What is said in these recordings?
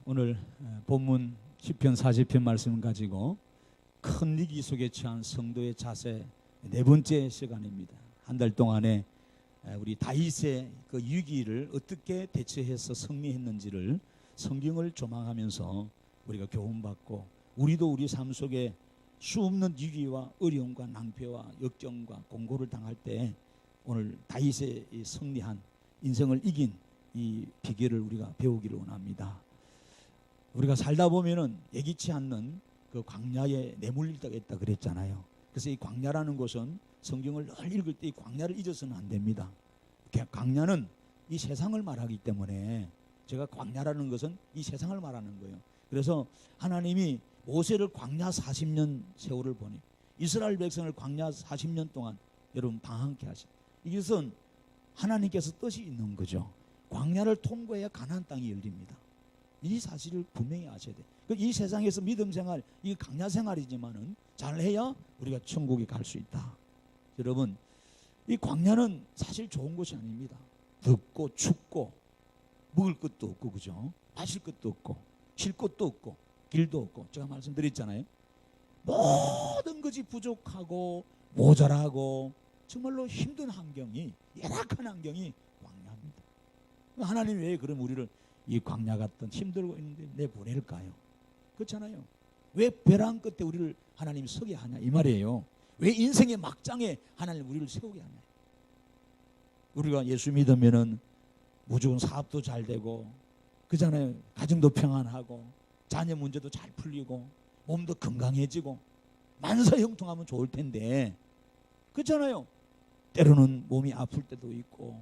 오늘 본문 시편 40편 말씀을 가지고 큰 위기 속에 처한 성도의 자세 네 번째 시간입니다. 한 달 동안에 우리 다윗의 그 위기를 어떻게 대처해서 승리했는지를 성경을 조망하면서 우리가 교훈받고 우리도 우리 삶 속에 수없는 위기와 어려움과 낭패와 역경과 공고를 당할 때 오늘 다윗의 승리한 인생을 이긴 이 비결을 우리가 배우기를 원합니다. 우리가 살다 보면은 예기치 않는 그 광야에 내몰릴 때가 있다 그랬잖아요. 그래서 이 광야라는 것은 성경을 늘 읽을 때 이 광야를 잊어서는 안 됩니다. 광야는 이 세상을 말하기 때문에 제가 광야라는 것은 이 세상을 말하는 거예요. 그래서 하나님이 모세를 광야 40년 세월을 보내 이스라엘 백성을 광야 40년 동안 여러분 방황케 하신 이것은 하나님께서 뜻이 있는 거죠. 광야를 통과해야 가나안 땅이 열립니다. 이 사실을 분명히 아셔야 돼. 이 세상에서 믿음 생활, 이 광야 생활이지만은 잘해야 우리가 천국에 갈 수 있다. 여러분, 이 광야는 사실 좋은 곳이 아닙니다. 덥고 춥고 먹을 것도 없고 그죠? 마실 것도 없고 쉴 것도 없고 길도 없고 제가 말씀드렸잖아요. 모든 것이 부족하고 모자라고 정말로 힘든 환경이 열악한 환경이 광야입니다. 하나님 왜 그럼 우리를 이 광야 같은 힘들고 있는데 내보낼까요? 그렇잖아요. 왜 벼랑 끝에 우리를 하나님이 서게 하냐 이 말이에요. 왜 인생의 막장에 하나님 우리를 세우게 하냐. 우리가 예수 믿으면은 무조건 사업도 잘 되고 그잖아요. 가정도 평안하고 자녀 문제도 잘 풀리고 몸도 건강해지고 만사형통하면 좋을 텐데 그렇잖아요. 때로는 몸이 아플 때도 있고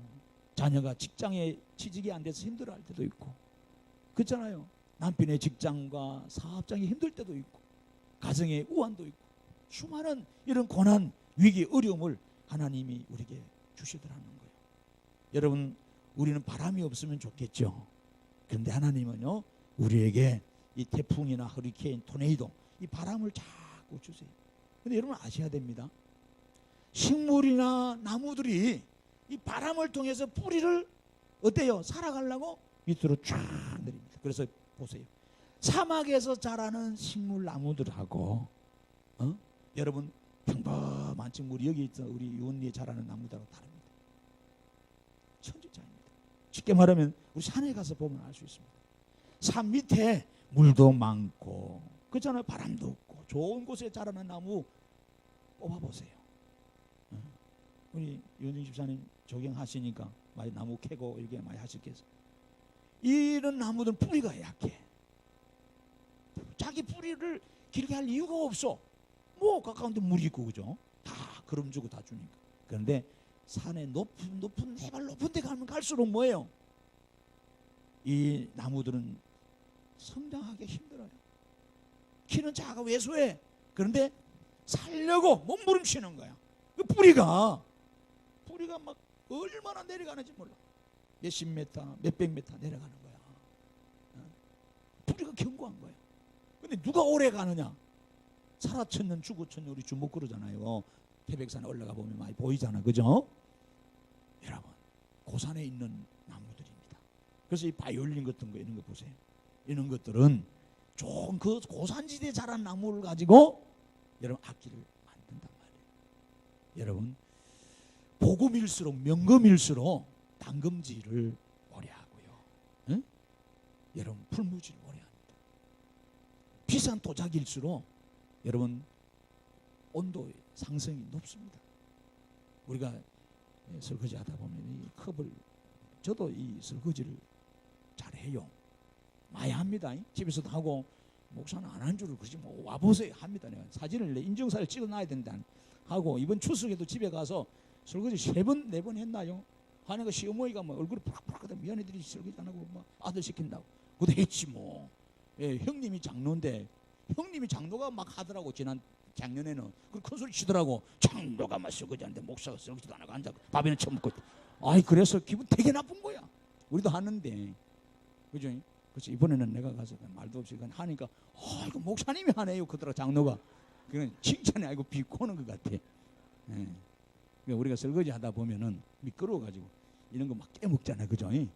자녀가 직장에 취직이 안 돼서 힘들어할 때도 있고 그렇잖아요. 남편의 직장과 사업장이 힘들 때도 있고 가정에 우환도 있고 수많은 이런 고난, 위기, 어려움을 하나님이 우리에게 주시더라는 거예요. 여러분 우리는 바람이 없으면 좋겠죠. 그런데 하나님은요 우리에게 이 태풍이나 허리케인, 토네이도 이 바람을 자꾸 주세요. 그런데 여러분 아셔야 됩니다. 식물이나 나무들이 이 바람을 통해서 뿌리를 어때요? 살아가려고 밑으로 쫙 내립니다. 그래서 보세요. 사막에서 자라는 식물 나무들하고 여러분 평범한 식물이 여기 있어 우리 유원리에 자라는 나무들하고 다릅니다. 천지차이입니다. 쉽게 말하면 우리 산에 가서 보면 알 수 있습니다. 산 밑에 물도 많고 그렇잖아요. 바람도 없고 좋은 곳에 자라는 나무 뽑아보세요. 우리 유원진 집사님 조경하시니까 많이 나무 캐고 이렇게 많이 하셨겠어요. 이런 나무들은 뿌리가 약해. 자기 뿌리를 길게 할 이유가 없어. 뭐 가까운데 물이 있고 그죠? 다 그름 주고 다 주니까. 그런데 산에 높은 해발 높은 데 가면 갈수록 뭐예요? 이 나무들은 성장하기 힘들어요. 키는 작아 왜소해. 그런데 살려고 몸부림치는 거야. 그 뿌리가 막 얼마나 내려가는지 몰라. 몇십 메타, 몇백 메타 내려가는 거야. 뿌리가 견고한 거야. 근데 누가 오래 가느냐? 살아천년 죽어천년 우리 주목 그러잖아요. 태백산에 올라가 보면 많이 보이잖아. 그죠? 여러분 고산에 있는 나무들입니다. 그래서 이 바이올린 같은 거 이런 거 보세요. 이런 것들은 좋은 그 고산지대에 자란 나무를 가지고 여러분 악기를 만든단 말이에요. 여러분 복음일수록 명금일수록 당금질을 오래 하고요. 응? 여러분 풀무질을 오래 합니다. 비싼 도자기일수록 여러분 온도 상승이 높습니다. 우리가 설거지 하다 보면 이 컵을 저도 이 설거지를 잘해요. 많이 합니다. 집에서도 하고 목사는 안 한 줄을 그러지 뭐 와보세요 합니다. 내가 사진을 내 인증사를 찍어놔야 된다 하고 이번 추석에도 집에 가서 설거지 3번 4번 했나요? 하니까 시어머니가 뭐 얼굴이 푸락푸락하다 미안해들이 설거지 안 하고 뭐 아들 시킨다고. 그것도 했지 뭐. 예, 형님이 장로인데 형님이 장로가 막 하더라고. 지난 작년에는 그 큰 소리 치더라고. 장로가 막 설거지 하는데 목사가 설거지도 안 하고 앉아 밥이나 처먹고. 아이 그래서 기분 되게 나쁜 거야. 우리도 하는데 그죠? 그래서 이번에는 내가 가서 말도 없이 그냥 하니까 이거 목사님이 하네요. 그더라 장로가. 그건 칭찬이 아니고 비꼬는 것 같아. 예. 우리가 설거지 하다 보면은 미끄러워가지고 이런 거 막 깨먹잖아요. 그죠? 예.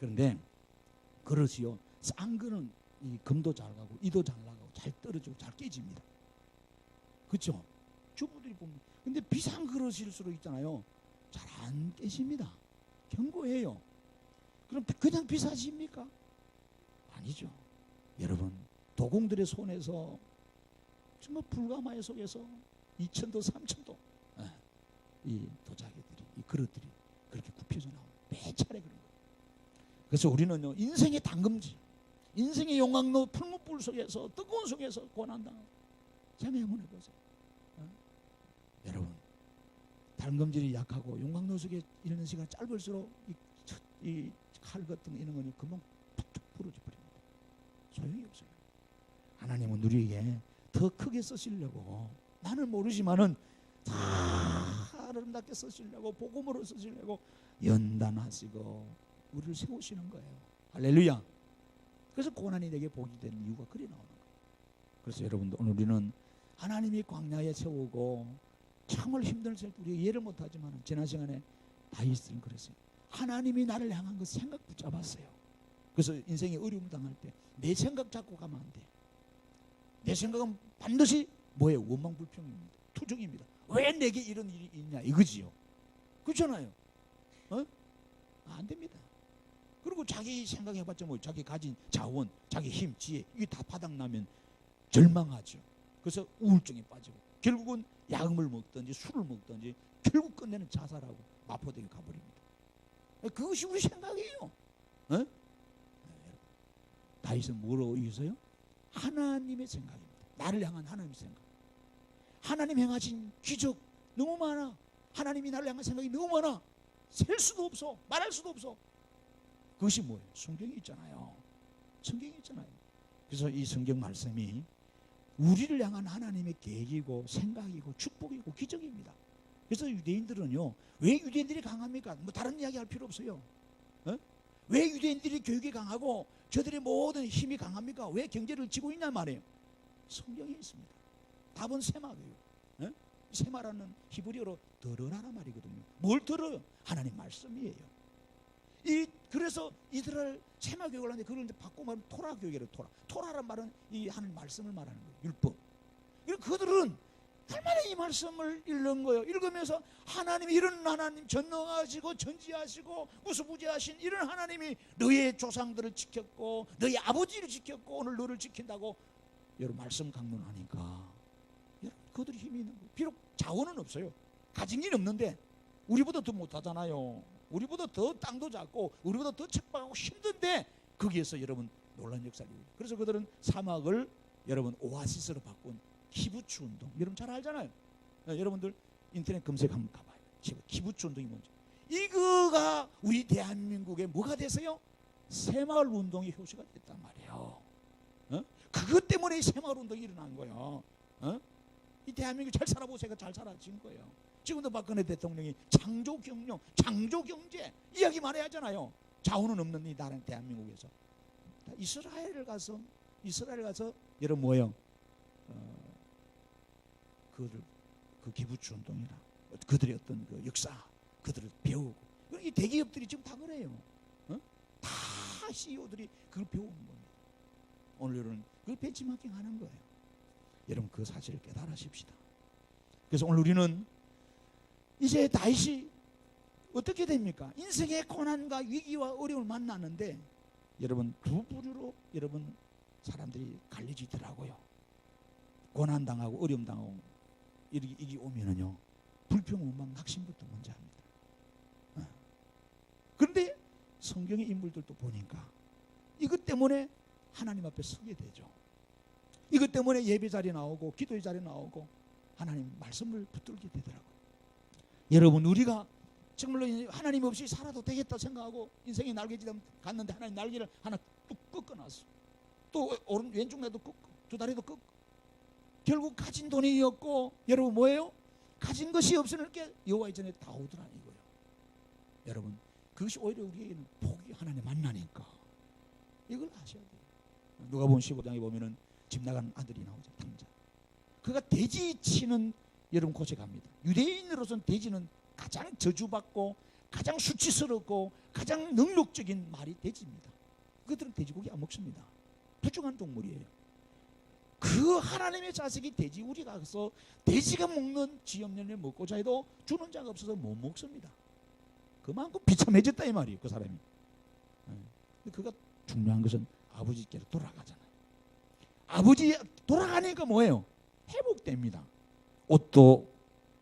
그런데 그릇이요 싼 거는 이 금도 잘 가고 이도 잘 나가고 잘 떨어지고 잘 깨집니다. 그렇죠? 주부들이 보면. 근데 비싼 그릇일수록 있잖아요, 잘 안 깨집니다. 견고해요. 그럼 그냥 비싸집니까? 아니죠. 여러분, 도공들의 손에서 정말 불가마의 속에서 2,000도 3,000도 이 도자기들이, 이 그릇들이 그렇게 굽혀져 나옵니다. 매 차례 그런 거예요. 그래서 우리는요, 인생의 당금지, 인생의 용광로 풀무불 속에서, 뜨거운 속에서 고난당하고 생각 한번 해보세요. 여러분, 당금질이 약하고 용광로 속에 있는 시간이 짧을수록 이 칼 같은 거 이런 거는 금방 툭툭 부러져 버립니다. 소용이 없어요. 하나님은 우리에게 더 크게 쓰시려고, 나는 모르지만은 다 아름답게 쓰시려고, 복음으로 쓰시려고 연단하시고 우리를 세우시는 거예요. 할렐루야. 그래서 고난이 내게 복이 되는 이유가 그리 나오는 거예요. 그래서 여러분들, 오늘 우리는 하나님이 광야에 세우고 정말 힘든 때 우리가 이해를 못하지만 지난 시간에 다윗은 그랬어요. 하나님이 나를 향한 그 생각 붙잡았어요. 그래서 인생에 어려움 당할 때 내 생각 잡고 가면 안 돼. 내 생각은 반드시 뭐예요? 원망불평입니다. 투정입니다. 왜 내게 이런 일이 있냐 이거지요. 그렇잖아요. 안 됩니다. 그리고 자기 생각해봤자 뭐 자기 가진 자원, 자기 힘, 지혜 이게 다 바닥나면 절망하죠. 그래서 우울증에 빠지고 결국은 약을 먹든지 술을 먹든지 결국 끝내는 자살하고 마포되게 가버립니다. 그것이 우리 생각이에요. 다윗은 뭐로 이겼어요? 하나님의 생각입니다. 나를 향한 하나님의 생각. 하나님 행하신 기적 너무 많아. 하나님이 나를 향한 생각이 너무 많아. 셀 수도 없어. 말할 수도 없어. 그것이 뭐예요? 성경이 있잖아요. 성경이 있잖아요. 그래서 이 성경 말씀이 우리를 향한 하나님의 계획이고 생각이고 축복이고 기적입니다. 그래서 유대인들은요, 왜 유대인들이 강합니까? 뭐 다른 이야기 할 필요 없어요. 왜 유대인들이 교육이 강하고 저들의 모든 힘이 강합니까? 왜 경제를 쥐고 있냐 말이에요. 성경에 있습니다. 답은 세마예요. 세마라는 히브리어로 들으라는 말이거든요. 뭘 들어요? 하나님 말씀이에요. 그래서 이스라엘 세마 교육을 하는데 그걸 이제 바꾸고 말하면 토라 교육이래요. 토라란 말은 이 하나님 말씀을 말하는 거예요. 율법. 그들은 얼마나 이 말씀을 읽는 거예요. 읽으면서 하나님이 이런 하나님, 전능하시고 전지하시고 우수부지하신 이런 하나님이 너의 조상들을 지켰고 너의 아버지를 지켰고 오늘 너를 지킨다고 여러분 말씀 강론하니까 여러분 그들이 힘이 있는 거예요. 비록 자원은 없어요. 가진 게 없는데 우리보다 더 못하잖아요. 우리보다 더 땅도 작고 우리보다 더 척박하고 힘든데 거기에서 여러분 놀라운 역사를 이루어요. 그래서 그들은 사막을 여러분 오아시스로 바꾼 키부츠 운동, 여러분 잘 알잖아요. 여러분들 인터넷 검색 한번 가봐요. 키부츠 운동이 뭔지. 이거가 우리 대한민국에 뭐가 됐어요? 새마을 운동이 효시가 됐단 말이에요. 그것 때문에 이 새마을 운동이 일어난 거예요. 이 대한민국 잘 살아보세요. 잘 살아진 거예요. 지금도 박근혜 대통령이 창조경영, 창조경제 이야기만 해야 하잖아요. 자원은 없는 이 나라 대한민국에서 이스라엘 가서 여러분 뭐예요? 그 기부츠 운동이나 그들의 어떤 그 역사, 그들을 배우고 이 대기업들이 지금 다 그래요. 다 CEO들이 그걸 배우는 겁니다. 오늘은 그걸 벤치마킹하는 거예요. 여러분 그 사실을 깨달으십시다. 그래서 오늘 우리는 이제 다윗이 어떻게 됩니까? 인생의 고난과 위기와 어려움을 만나는데 여러분 두 부류로 여러분 사람들이 갈리지더라고요. 고난 당하고 어려움 당하고 이게 오면은요 불평, 원망, 낙심부터 먼저 합니다. 그런데 성경의 인물들도 보니까 이것 때문에 하나님 앞에 서게 되죠. 이것 때문에 예배 자리에 나오고 기도의 자리에 나오고 하나님 말씀을 붙들게 되더라고요. 여러분 우리가 정말로 하나님 없이 살아도 되겠다 생각하고 인생의 날개짓 갔는데 하나님 날개를 하나 뚝 꺾어놨어. 또 오른 왼쪽 날도 꺾고 두 다리도 꺾고 결국 가진 돈이 없고 여러분 뭐예요? 가진 것이 없으니까 여호와의 전에 다 오더라 이거예요. 여러분 그것이 오히려 우리에게는 복이 하나님 만나니까 이걸 아셔야 돼요. 누가복음 15장에 보면은 집 나간 아들이 나오죠. 탕자. 그가 돼지 치는 여러분 곳에 갑니다. 유대인으로서는 돼지는 가장 저주받고 가장 수치스럽고 가장 능력적인 말이 돼지입니다. 그들은 돼지고기 안 먹습니다. 부정한 동물이에요. 그 하나님의 자식이 돼지 우리가 가서 돼지가 먹는 지역년에 먹고자 해도 주는 자가 없어서 못 먹습니다. 그만큼 비참해졌다 이 말이에요. 그 사람이. 그가 중요한 것은 아버지께로 돌아가잖아요. 아버지 돌아가니까 뭐예요? 회복됩니다. 옷도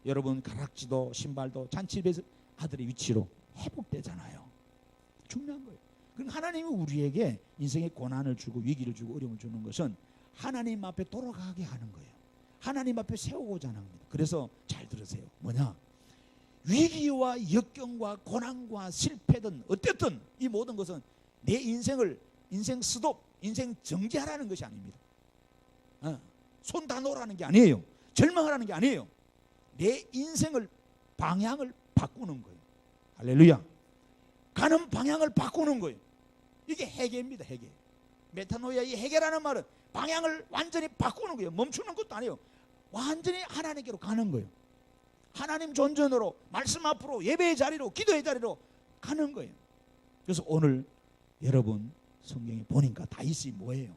여러분 가락지도 신발도 잔치배에서 아들의 위치로 회복되잖아요. 중요한 거예요. 그럼 하나님이 우리에게 인생의 고난을 주고 위기를 주고 어려움을 주는 것은 하나님 앞에 돌아가게 하는 거예요. 하나님 앞에 세우고자 하는 겁니다. 그래서 잘 들으세요. 뭐냐? 위기와 역경과 고난과 실패든 어쨌든 이 모든 것은 내 인생을 인생 스톱, 인생 정지하라는 것이 아닙니다. 손 다 놓으라는 게 아니에요. 절망하라는 게 아니에요. 내 인생을 방향을 바꾸는 거예요. 할렐루야. 가는 방향을 바꾸는 거예요. 이게 회개입니다. 회개. 메타노이아 이 회개라는 말은 방향을 완전히 바꾸는 거예요. 멈추는 것도 아니에요. 완전히 하나님께로 가는 거예요. 하나님 존전으로 말씀 앞으로 예배의 자리로 기도의 자리로 가는 거예요. 그래서 오늘 여러분 성경에 보니까 다윗이 뭐예요?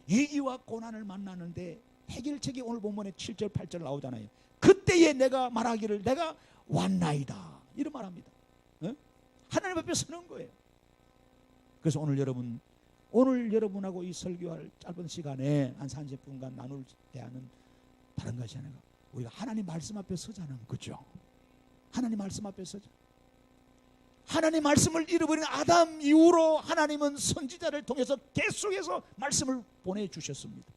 위기와 고난을 만나는데 해결책이 오늘 본문에 7절 8절 나오잖아요. 그때에 내가 말하기를 내가 왔나이다 이런 말합니다. 하나님 앞에 서는 거예요. 그래서 오늘 여러분하고 이 설교할 짧은 시간에 한 30분간 나눌 대하는 다른 것이 아니라 우리가 하나님 말씀 앞에 서자는 거죠. 하나님 말씀 앞에 서자. 하나님 말씀을 잃어버린 아담 이후로 하나님은 선지자를 통해서 계속해서 말씀을 보내주셨습니다.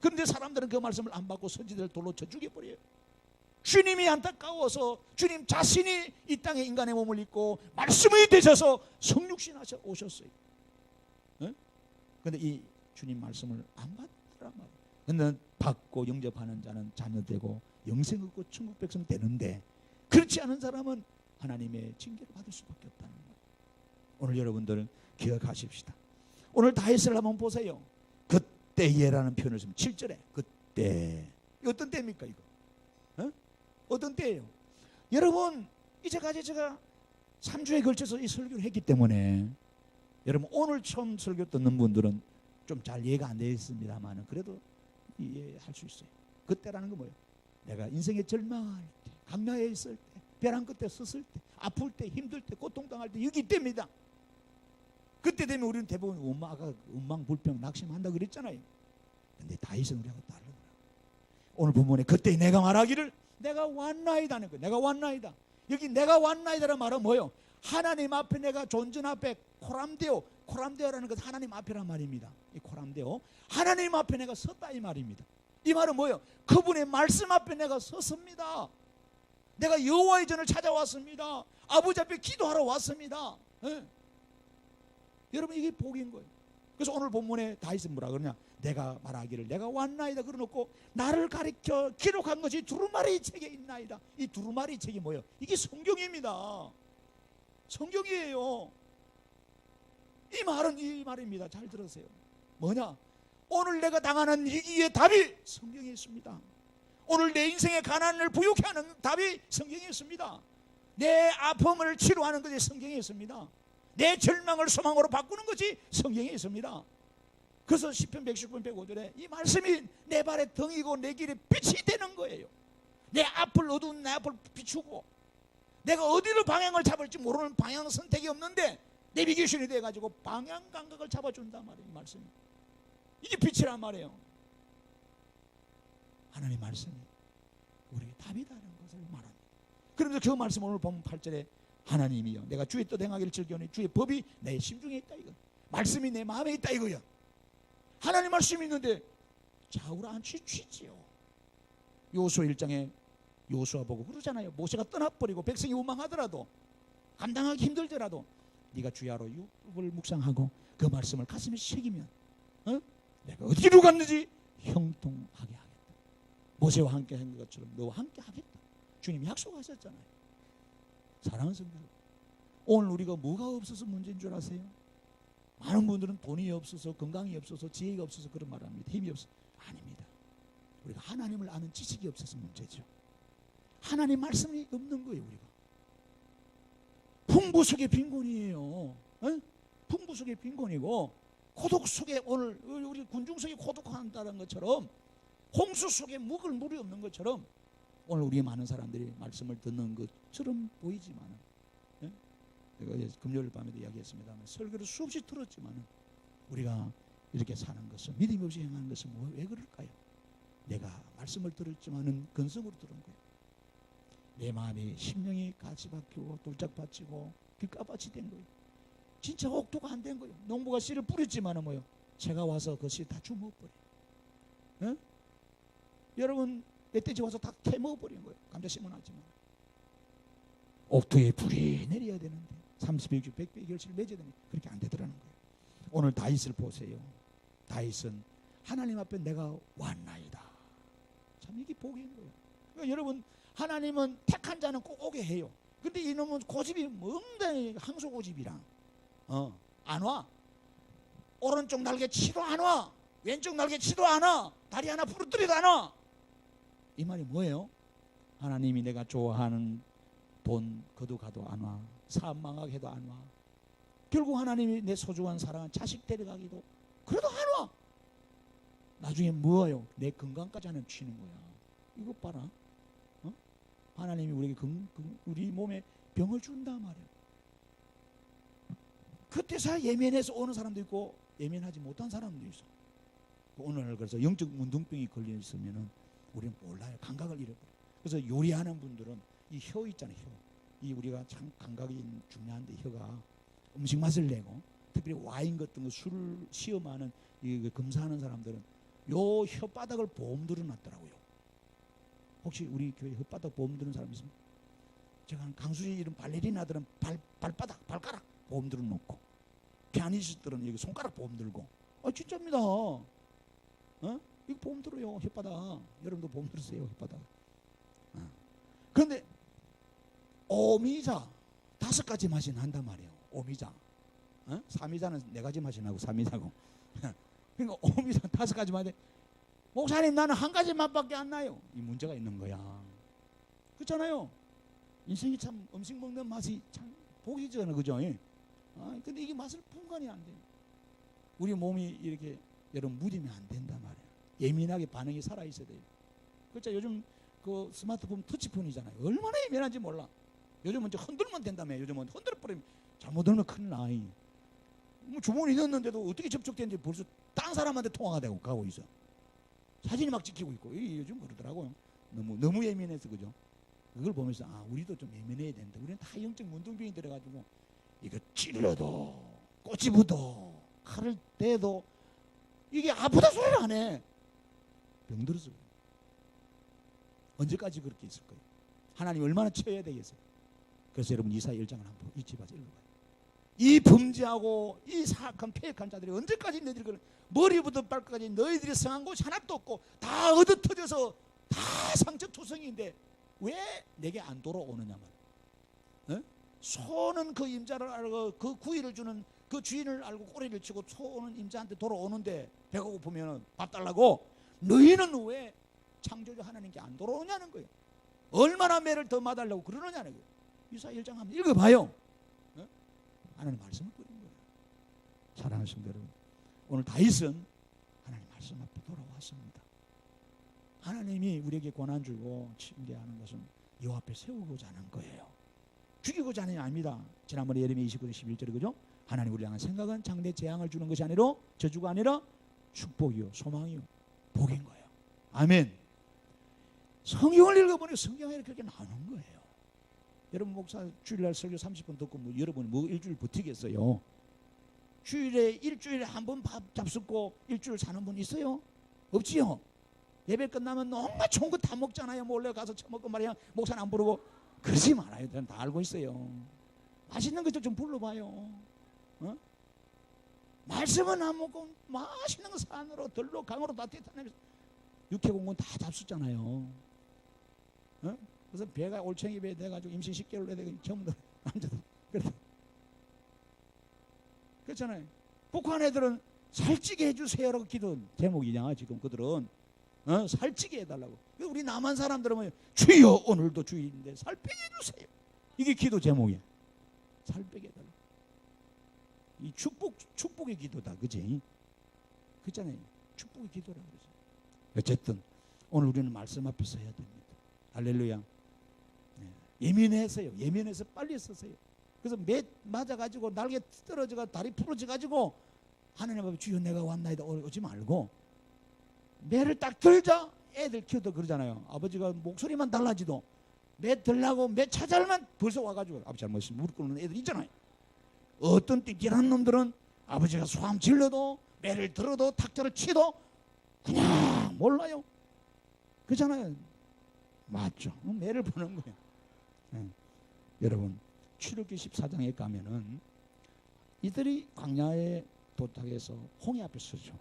그런데 사람들은 그 말씀을 안 받고 선지자를 돌로 쳐 죽여버려요. 주님이 안타까워서 주님 자신이 이 땅에 인간의 몸을 입고 말씀이 되셔서 성육신하셔 오셨어요. 그런데 이 주님 말씀을 안 받더란 말이에요. 그런데 받고 영접하는 자는 자녀되고 영생 얻고 천국 백성 되는데 그렇지 않은 사람은 하나님의 징계를 받을 수밖에 없다는 거예요. 오늘 여러분들 기억하십시다. 오늘 다윗을 한번 보세요. 그때에라는 표현을 쓰면 7절에 그때. 어떤 때입니까 이거? 어떤 때예요? 여러분 이제까지 제가 3주에 걸쳐서 이 설교를 했기 때문에 여러분 오늘 처음 설교 듣는 분들은 좀 잘 이해가 안 되어 있습니다만 그래도 이해할 수 있어요. 그때라는 건 뭐예요? 내가 인생에 절망할 때, 강야에 있을 때, 벼랑 끝에 섰을 때, 아플 때, 힘들 때, 고통당할 때 여기 때입니다. 그때 되면 우리는 대부분 원망불평 낙심한다 그랬잖아요. 근데 다윗은 우리하고 다르더라고요. 오늘 본문에 그때 내가 말하기를 내가 왔나이다는 거예요. 내가 왔나이다. 여기 내가 왔나이다라는 말은 뭐예요? 하나님 앞에 내가 존전 앞에 코람데오라는 것은 하나님 앞이란 말입니다. 이 코람데오 하나님 앞에 내가 섰다 이 말입니다. 이 말은 뭐예요? 그분의 말씀 앞에 내가 섰습니다. 내가 여호와의 전을 찾아왔습니다. 아버지 앞에 기도하러 왔습니다. 여러분 이게 복인 거예요. 그래서 오늘 본문에 다윗은 뭐라 그러냐? 내가 말하기를 내가 왔나이다 그러놓고 나를 가리켜 기록한 것이 두루마리 책에 있나이다. 이 두루마리 책이 뭐예요? 이게 성경입니다. 성경이에요. 이 말은 이 말입니다. 잘 들으세요. 뭐냐? 오늘 내가 당하는 위기의 답이 성경에 있습니다. 오늘 내 인생의 가난을 부유케 하는 답이 성경에 있습니다. 내 아픔을 치료하는 것이 성경에 있습니다. 내 절망을 소망으로 바꾸는 것이 성경에 있습니다. 그래서 시편 119편 105절에 이 말씀이 내 발의 등이고 내 길에 빛이 되는 거예요. 내 앞을 어두운 내 앞을 비추고 내가 어디로 방향을 잡을지 모르는 방향 선택이 없는데 내비게이션이 돼가지고 방향 감각을 잡아준단 말이에요. 이 말씀이 이게 빛이란 말이에요. 하나님 말씀이 우리에게 답이다는 것을 말합니다. 그러면서 그 말씀 오늘 보면 8절에 하나님이여 내가 주의 뜻 행하기를 즐겨오니 주의 법이 내 심중에 있다 이거. 말씀이 내 마음에 있다 이거야. 하나님 말씀이 있는데 좌우를 안 취지요. 요수아 1장에 요수아 보고 그러잖아요. 모세가 떠나버리고 백성이 원망하더라도 감당하기 힘들더라도 네가 주야로 율법을 묵상하고 그 말씀을 가슴에 새기면 내가 어디로 갔는지 형통하게 하겠다. 모세와 함께 한 것처럼 너와 함께 하겠다. 주님이 약속하셨잖아요. 사랑하는 성도 여러분, 오늘 우리가 뭐가 없어서 문제인 줄 아세요? 많은 분들은 돈이 없어서 건강이 없어서 지혜가 없어서 그런 말을 합니다. 힘이 없어서. 아닙니다. 우리가 하나님을 아는 지식이 없어서 문제죠. 하나님 말씀이 없는 거예요. 우리가 풍부 속의 빈곤이에요. 풍부 속에 빈곤이고 고독 속에 오늘 우리 군중 속에 고독한다는 것처럼 홍수 속에 묵을 물이 없는 것처럼 오늘 우리 많은 사람들이 말씀을 듣는 것처럼 보이지만 예? 제가 금요일 밤에도 이야기했습니다만 설교를 수없이 들었지만 우리가 이렇게 사는 것은 믿음 없이 행하는 것은 왜 그럴까요? 내가 말씀을 들었지만은 근성으로 들은 거예요. 내 마음이 심령이 가지 박히고 돌짝 받치고 길가밭이 된 거예요. 진짜 옥토가 안 된 거예요. 농부가 씨를 뿌렸지만은 뭐요? 새가 와서 그 씨 다 주먹버려. 예? 여러분 멧돼지 와서 다 캐먹어버린 거예요. 감자 심어놨지만 옥토에 불이 내려야 되는데 30배, 60배, 100배 결실을 맺어야 되는데 그렇게 안 되더라는 거예요. 오늘 다윗을 보세요. 다윗은 하나님 앞에 내가 왔나이다. 참 이게 복인 거예요. 그러니까 여러분 하나님은 택한 자는 꼭 오게 해요. 근데 이놈은 고집이 멍다니 항소 고집이랑 안 와. 오른쪽 날개 치도 안 와. 왼쪽 날개 치도 안 와. 다리 하나 부러뜨리도 안 와. 이 말이 뭐예요? 하나님이 내가 좋아하는 돈 거두가도 안 와. 사업 망하게도 안 와. 결국 하나님이 내 소중한 사랑한 자식 데려가기도 그래도 안 와. 나중에 뭐예요? 내 건강까지 하나 치는 거야. 이것 봐라. 하나님이 우리에게 우리 몸에 병을 준다 말이야. 그때서 예민해서 오는 사람도 있고 예민하지 못한 사람도 있어. 오늘 그래서 영적 문둥병이 걸려 있으면은 우리는 몰라요. 감각을 잃어버려. 그래서 요리하는 분들은 이 혀 있잖아요. 혀. 이 우리가 참 감각이 중요한데 혀가 음식 맛을 내고 특별히 와인 같은 거 술을 시험하는 이 검사하는 사람들은 요 혓바닥을 보험 들어놨더라고요. 혹시 우리 교회 혓바닥 보험 드는 사람 있습니까? 제가 강수지 이런 발레리나들은 발바닥, 발가락 보험 들어놓고 피아니스트들은 여기 손가락 보험 들고 진짜입니다. 이거 보험 들어요. 혓바닥. 여러분도 보험 들으세요. 혓바닥. 그런데 오미자 5가지 맛이 난단 말이에요. 오미자. 삼이자는 4가지 맛이 나고 삼이자고. 그러니까 오미자 5가지 맛이 목사님 나는 1가지 맛밖에 안 나요. 이 문제가 있는 거야. 그렇잖아요. 인생이 참 음식 먹는 맛이 참 복이잖아요. 그죠? 근데 이게 맛을 분간이 안 돼요. 우리 몸이 이렇게 여러분 무디면 안 된단 말이에요. 예민하게 반응이 살아있어야 돼요. 그렇죠? 요즘 그 스마트폰 터치폰이잖아요. 얼마나 예민한지 몰라. 요즘은 이제 흔들면 된다며. 요즘은 흔들어버리면 잘못 들면 큰일 나. 뭐 주머니 넣었는데도 어떻게 접촉되는지 벌써 딴 사람한테 통화가 되고 가고 있어. 사진이 막 찍히고 있고. 요즘 그러더라고요. 너무 예민해서 그죠? 그걸 보면서 우리도 좀 예민해야 된다. 우리는 다 영적 문둥병이 들어가지고 이거 찔러도 꼬집어도 칼을 대도 이게 아프다 소리를 안 해. 병들어서 그래. 언제까지 그렇게 있을 거예요? 하나님 얼마나 쳐야 되겠어요? 그래서 여러분 이사야 1장을 한번 잊지 마세요. 읽어봐요. 이 범죄하고 이 사악한 폐역한 자들이 언제까지 너희들이 그런 머리부터 발끝까지 너희들이 성한 곳이 하나도 없고 다 얻어터져서 다 상처투성인데 왜 내게 안 돌아오느냐 말이야. 소는 그 임자를 알고 그 구이를 주는 그 주인을 알고 꼬리를 치고 소는 임자한테 돌아오는데 배가 고프면 밥 달라고 너희는 왜 창조주 하나님께 안 돌아오냐는 거예요. 얼마나 매를 더 맛달라고 그러느냐는 거예요. 이사야 1장 한번 읽어봐요. 하나님 말씀을 뿌린 거예요. 사랑하는 성도 여러분, 오늘 다윗은 하나님 말씀 앞에 돌아왔습니다. 하나님이 우리에게 권한 주고 징계하는 것은 여 앞에 세우고자 하는 거예요. 죽이고자 하는 게 아닙니다. 지난번에 예레미야 29장 11절에 그죠? 하나님 우리 향한 생각은 장래 재앙을 주는 것이 아니라 저주가 아니라 축복이요 소망이요 복인 거예요. 아멘. 성경을 읽어보니 성경에 그렇게 나오는 거예요. 여러분 목사 주일날 설교 30분 듣고 여러분 일주일 버티겠어요? 일주일에 한 번 밥 잡숫고 일주일 사는 분 있어요? 없지요? 예배 끝나면 온갖 좋은 거 다 먹잖아요. 몰래 가서 처먹고 말이야. 목사는 안 부르고 그러지 말아요. 저는 다 알고 있어요. 맛있는 것 좀 불러봐요. 말씀은 안 먹고 맛있는 거 산으로 들로 강으로 다 뛰어다니면서 육해공군 다 잡숫잖아요. 그래서 배가 올챙이 배 돼가지고 임신 10개월 되고 전부 다 남자들 그렇잖아요. 북한 애들은 살찌게 해주세요라고 기도 제목이냐 지금 그들은 살찌게 해달라고. 우리 남한 사람들은 주여 오늘도 주일인데 살 빼게 해주세요. 이게 기도 제목이야. 살 빼게 해달라고. 이 축복의 기도다, 그지? 그렇잖아요. 축복의 기도라 그러죠. 어쨌든 오늘 우리는 말씀 앞에서 해야 됩니다. 할렐루야. 네. 예민해서 빨리 서세요. 그래서 매 맞아가지고 날개 떨어져가 다리 부러져가지고 하나님 앞에 주여 내가 왔나이다 오지 말고 매를 딱 들자. 애들 키워도 그러잖아요. 아버지가 목소리만 달라지도 매 들라고 매 찾아만 벌써 와가지고 아버지 잘못이 무릎 꿇는 애들 있잖아요. 어떤 띠띠한 놈들은 아버지가 소함 질러도 매를 들어도 탁자를 치도 그냥 몰라요. 그렇잖아요. 맞죠. 매를 보는 거예요. 네. 여러분 출애굽기 14장에 가면은 이들이 광야에 도착해서 홍해 앞에 서죠.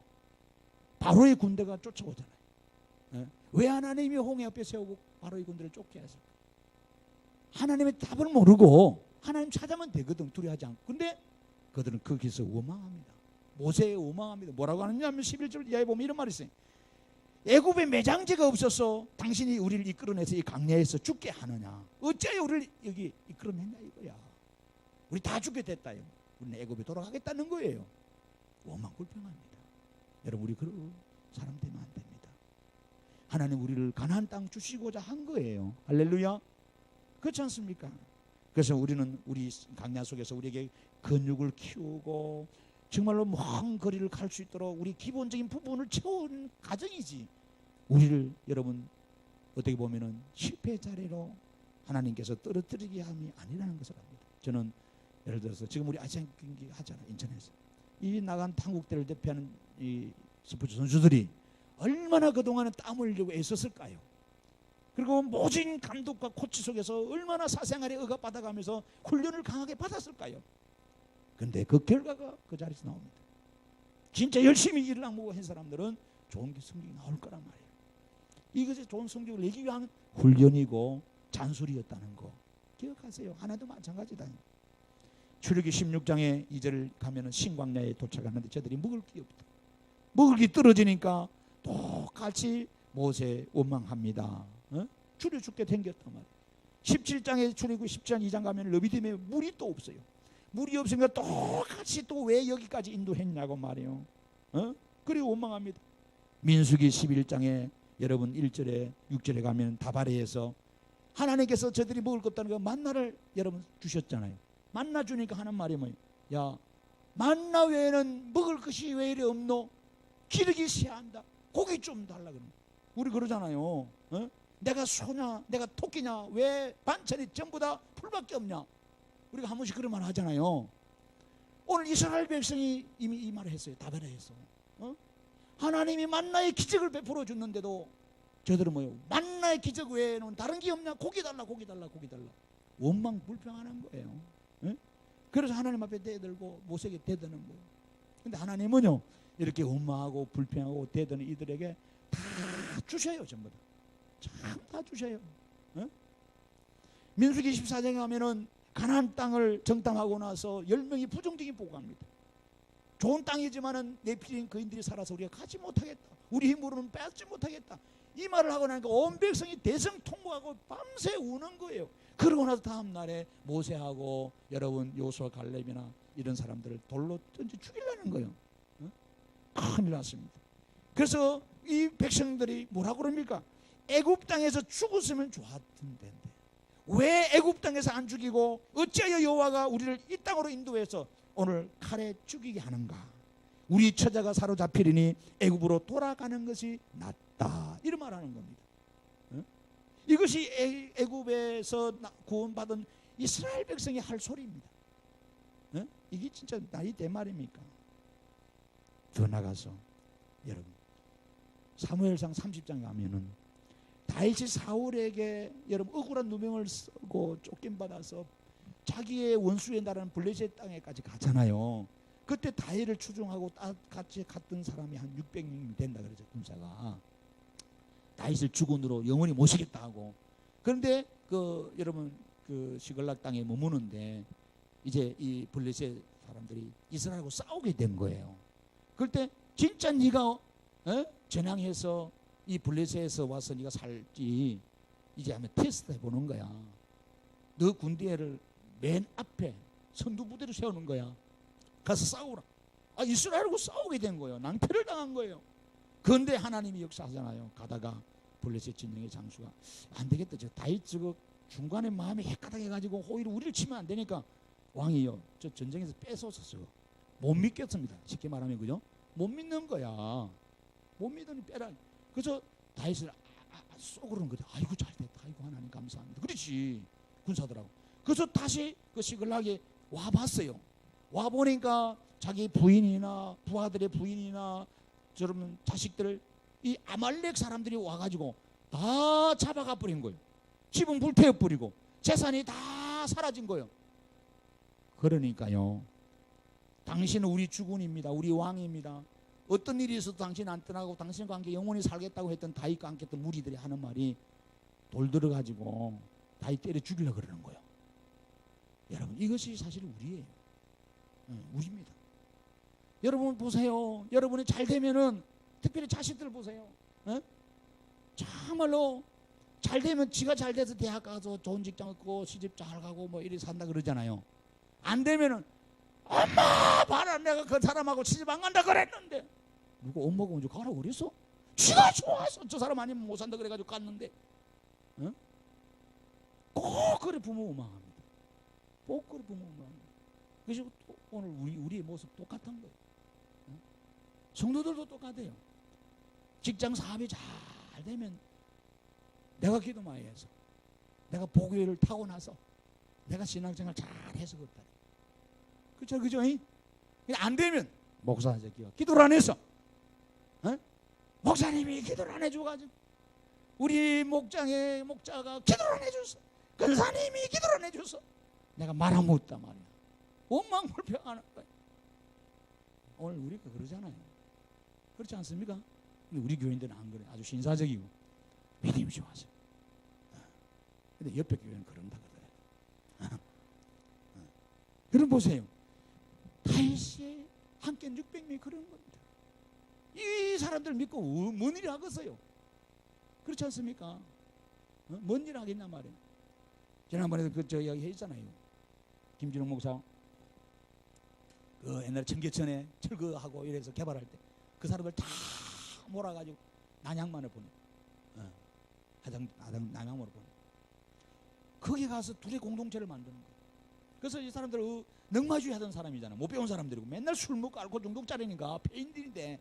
바로의 군대가 쫓아오잖아요. 네. 왜 하나님이 홍해 앞에 세우고 바로의 군대를 쫓게 하실까? 하나님의 답을 모르고 하나님 찾아면 되거든. 두려워하지 않고. 근데 그들은 거기서 원망합니다. 모세에 원망합니다. 뭐라고 하느냐면 11절 이하에 보면 이런 말이 있어요. 애굽에 매장제가 없어서 당신이 우리를 이끌어내서 이 광야에서 죽게 하느냐. 어찌하여 우리를 여기 이끌어냈냐 이거야. 우리 다 죽게 됐다요. 우리는 애굽에 돌아가겠다는 거예요. 원망불평합니다. 여러분 우리 그런 사람 되면 안 됩니다. 하나님 우리를 가나안 땅 주시고자 한 거예요. 할렐루야. 그렇지 않습니까? 그래서 우리는 우리 광야 속에서 우리에게 근육을 키우고 정말로 먼 거리를 갈 수 있도록 우리 기본적인 부분을 채우는 과정이지. 우리를 여러분 어떻게 보면은 실패 자리로 하나님께서 떨어뜨리게 함이 아니라는 것을 압니다. 저는 예를 들어서 지금 우리 아시안 경기 하잖아요. 인천에서 이 나간 한국대를 대표하는 이 스포츠 선수들이 얼마나 그동안은 땀 흘리고 애썼을까요? 그리고 모진 감독과 코치 속에서 얼마나 사생활에 억압받아가면서 훈련을 강하게 받았을까요? 근데 그 결과가 그 자리에서 나옵니다. 진짜 열심히 일을 하고 한 사람들은 좋은 성적이 나올 거란 말이에요. 이것이 좋은 성적을 내기 위한 훈련이고 잔술이었다는 거 기억하세요. 하나도 마찬가지다. 출애굽기 16장에 2절을 가면은 신광야에 도착하는데 저들이 먹을 게 없다. 먹을 게 떨어지니까 똑같이 모세 원망합니다. 줄여 죽게 생겼단 말이에요. 17장에 출애굽기 10장 2장 가면 르비딤에 물이 또 없어요. 물이 없으니까 똑같이 또 왜 여기까지 인도했냐고 말이에요. 그리고 원망합니다. 민수기 11장에 여러분 1절에 6절에 가면 다바레에서 하나님께서 저들이 먹을 것 없다는 거 만나를 여러분 주셨잖아요. 만나 주니까 하는 말이 뭐예요? 야 만나 외에는 먹을 것이 왜 이리 없노? 기르기 시한다. 고기 좀 달라 그러는. 우리 그러잖아요. 내가 소냐 내가 토끼냐 왜 반찬이 전부 다 풀밖에 없냐. 우리가 한 번씩 그런 말 하잖아요. 오늘 이스라엘 백성이 이미 이 말을 했어요. 다바레에서 하나님이 만나의 기적을 베풀어 줬는데도 저들은 뭐예요? 만나의 기적 외에는 다른 게 없냐? 고기 달라 고기 달라 고기 달라. 원망 불평하는 거예요. 그래서 하나님 앞에 대들고 모세에게 대드는 거예요. 근데 하나님은요 이렇게 원망하고 불평하고 대드는 이들에게 다 주셔요. 전부 다. 참 다 주셔요. 민수기 14장에 가면은 가나안 땅을 정탐하고 나서 10명이 부정적인 보고합니다. 좋은 땅이지만은 내 필인 거인들이 살아서 우리가 가지 못하겠다. 우리 힘으로는 빼앗지 못하겠다. 이 말을 하고 나니까 온 백성이 대성통곡하고 밤새 우는 거예요. 그러고 나서 다음 날에 모세하고 여러분 요수아 갈렙이나 이런 사람들을 돌로 던져 죽이려는 거예요. 큰일 났습니다. 그래서 이 백성들이 뭐라고 그럽니까? 애굽 땅에서 죽었으면 좋았던 데인데 왜 애굽 땅에서 안 죽이고 어찌하여 여호와가 우리를 이 땅으로 인도해서 오늘 칼에 죽이게 하는가? 우리 처자가 사로잡히리니 애굽으로 돌아가는 것이 낫다. 이런 말하는 겁니다. 이것이 애굽에서 구원받은 이스라엘 백성이 할 소리입니다. 이게 진짜 나이 대 말입니까? 더 나가서 여러분 사무엘상 30장 가면은 다윗이 사울에게 여러분 억울한 누명을 쓰고 쫓김받아서 자기의 원수의 나라는 블레셋 땅에까지 가잖아요. 그때 다윗을 추종하고 같이 갔던 사람이 한 600명이 된다 그러죠. 군사가 다윗을 주군으로 영원히 모시겠다 하고. 그런데 그 여러분 그 시글락 땅에 머무는데 이제 이 블레셋 사람들이 이스라엘하고 싸우게 된 거예요. 그럴 때 진짜 네가 전향해서 이 블레셋에서 와서 네가 살지 이제 한번 테스트 해보는 거야. 너 군대를 맨 앞에 선두부대로 세우는 거야. 가서 싸우라. 이스라엘하고 싸우게 된 거예요. 낭패를 당한 거예요. 그런데 하나님이 역사하잖아요. 가다가 블레셋 진영의 장수가 안 되겠다. 저 다윗 저거 중간에 마음이 헷가닥해가지고 오히려 우리를 치면 안 되니까 왕이요 저 전쟁에서 뺏어서 못 믿겠습니다. 쉽게 말하면 그죠? 못 믿는 거야. 못 믿으니 빼라. 그래서 다윗을 쏘고는 거죠. 아이고 잘됐다. 아이고 하나님 감사합니다. 그렇지 군사들하고. 그래서 다시 그 시글락에 와 봤어요. 와 보니까 자기 부인이나 부하들의 부인이나 여러분 자식들을 이 아말렉 사람들이 와가지고 다 잡아가 버린 거예요. 집은 불태워 버리고 재산이 다 사라진 거예요. 그러니까요. 당신은 우리 주군입니다. 우리 왕입니다. 어떤 일이 있어도 당신 안 떠나고 당신과 함께 영원히 살겠다고 했던 다윗과 함께 했던 무리들이 하는 말이 돌 들어가지고 다윗 때려 죽이려고 그러는 거예요. 여러분 이것이 사실 우리예요. 우리입니다. 여러분 보세요. 여러분이 잘 되면은 특별히 자식들 보세요. 참말로 잘 되면 지가 잘 돼서 대학 가서 좋은 직장 얻고 시집 잘 가고 뭐 이리 산다 그러잖아요. 안 되면은 엄마 봐라 내가 그 사람하고 시집 안 간다 그랬는데 누가 엄마가 먼저 가라고 그랬어? 지가 좋아서 저 사람 아니면 못 산다 그래가지고 갔는데 꼭 그래 부모 원망합니다. 꼭 그래 부모 원망합니다. 그래서 오늘 우리의 모습 똑같은 거예요. 성도들도 똑같아요. 직장 사업이 잘 되면 내가 기도 많이 해서 내가 복교를 타고 나서 내가 신앙생활 잘 해서 그렇다. 그렇죠, 그죠? 안 되면 목사 새끼가 기도를 안 해서 목사님이 기도를 안 해줘가지고 우리 목자가 기도를 안 해줘서 근사님이 기도를 안 해줘서 내가 말아 못다 말이야. 원망불평하는 거예요. 오늘 우리가 그러잖아요. 그렇지 않습니까? 근데 우리 교인들은 안 그래. 아주 신사적이고 믿음이 좋아서. 근데 옆에 교회는 그런다 그러더라고요. 여러분 보세요. 다윗이 함께 600명이 그런 겁니다. 이 사람들 믿고 뭔 일을 하겠어요? 그렇지 않습니까? 뭔 일을 하겠냐 말이에요. 지난번에도 저 이야기 했잖아요. 김진웅 목사 그 옛날에 청계천에 철거하고 이래서 개발할 때 그 사람들 다 몰아가지고 난양만을 보내. 난양만을 보내. 거기 가서 둘의 공동체를 만드는 거예요. 그래서 이 사람들 넉마주의 하던 사람이잖아. 못 배운 사람들이고 맨날 술 먹고 알코올 중독자라니까 폐인들인데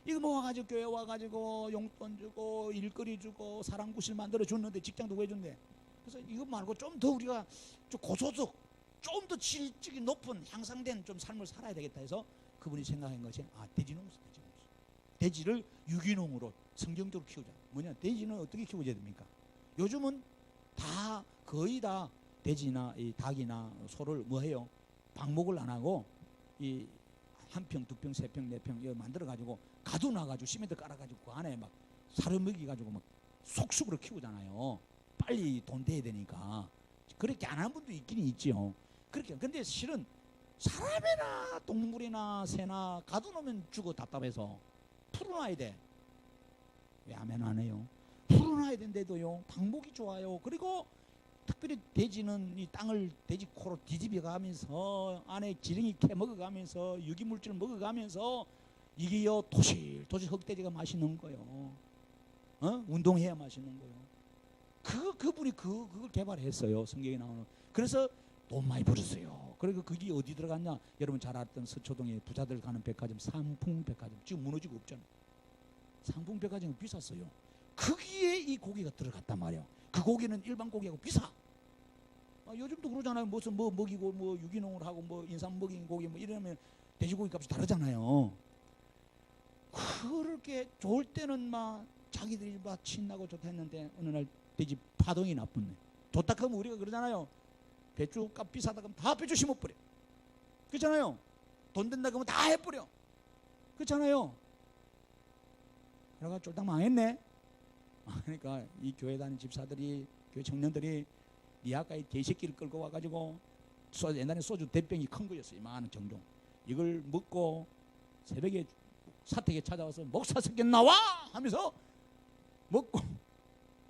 이거 모아가지고 교회 와가지고 용돈 주고 일거리 주고 사랑구실 만들어 줬는데 직장도 구해준대. 그래서 이거 말고 좀 더 우리가 좀 고소득 좀 더 질적이 높은 향상된 좀 삶을 살아야 되겠다 해서 그분이 생각한 것이 돼지농사. 돼지를 유기농으로 성경적으로 키우자. 뭐냐? 돼지는 어떻게 키워줘야 됩니까? 요즘은 다 거의 다 돼지나 이 닭이나 소를 뭐 해요? 방목을 안 하고 이 한 평, 두 평, 세 평, 네 평 이거 만들어 가지고 가둬놔 가지고 시멘트 깔아 가지고 그 안에 막 사료 먹이 가지고 막 속속으로 키우잖아요. 빨리 돈 돼야 되니까. 그렇게 안 하는 분도 있긴 있지요. 그렇게. 근데 실은 사람이나 동물이나 새나 가둬놓으면 죽어 답답해서 풀어놔야 돼. 왜 아멘 안 해요? 풀어놔야 된대도요. 방목이 좋아요. 그리고 특별히 돼지는 이 땅을 돼지 코로 뒤집어가면서 안에 지렁이 캐 먹어가면서 유기물질을 먹어가면서 이게요 도실도실 흑돼지가 맛있는 거요. 운동해야 맛있는 거요. 그분이 그걸 개발했어요. 성경에 나오는. 그래서 돈 많이 벌었어요. 그리고 그게 어디 들어갔냐? 여러분 잘 알던 서초동에 부자들 가는 백화점 상풍백화점 지금 무너지고 없잖아. 상풍백화점은 비쌌어요. 거기에 이 고기가 들어갔단 말이야. 그 고기는 일반 고기하고 비싸. 요즘도 그러잖아요. 무슨 뭐 먹이고 뭐 유기농을 하고 뭐 인삼 먹인 고기 뭐 이러면 돼지고기 값이 다르잖아요. 그렇게 좋을 때는 막 자기들이 막 신나고 좋다 했는데 어느 날 돼지 파동이 나쁘네. 좋다 하면 우리가 그러잖아요. 배추 값 비싸다 그러면 다 배추 심어버려. 그렇잖아요. 돈 된다 그러면 다 해버려. 그렇잖아요. 그래가 쫄딱 망했네. 그러니까 이 교회 다니는 집사들이 교회 청년들이 니 아까 이 개새끼를 끌고 와가지고 옛날에 소주 대병이 큰 거였어요. 이만한 정종. 이걸 먹고 새벽에 사택에 찾아와서 목사 새끼 나와 하면서 먹고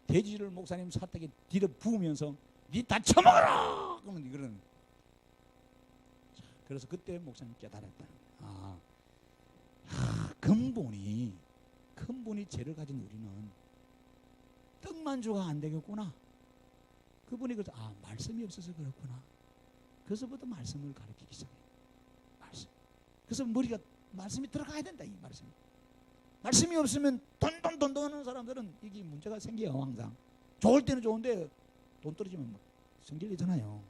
돼지를 목사님 사택에 뒤로 부으면서 니 다 처먹어라. 그러면 이거는 그래서 그때 목사님 깨달았다. 근본이 죄를 가진 우리는 떡만주가 안 되겠구나. 그분이 그래서 말씀이 없어서 그렇구나. 그래서부터 말씀을 가르치기 시작해요. 말씀. 그래서 머리가 말씀이 들어가야 된다. 이 말씀이 없으면 돈 하는 사람들은 이게 문제가 생겨요. 항상 좋을 때는 좋은데 돈 떨어지면 막 성질이잖아요.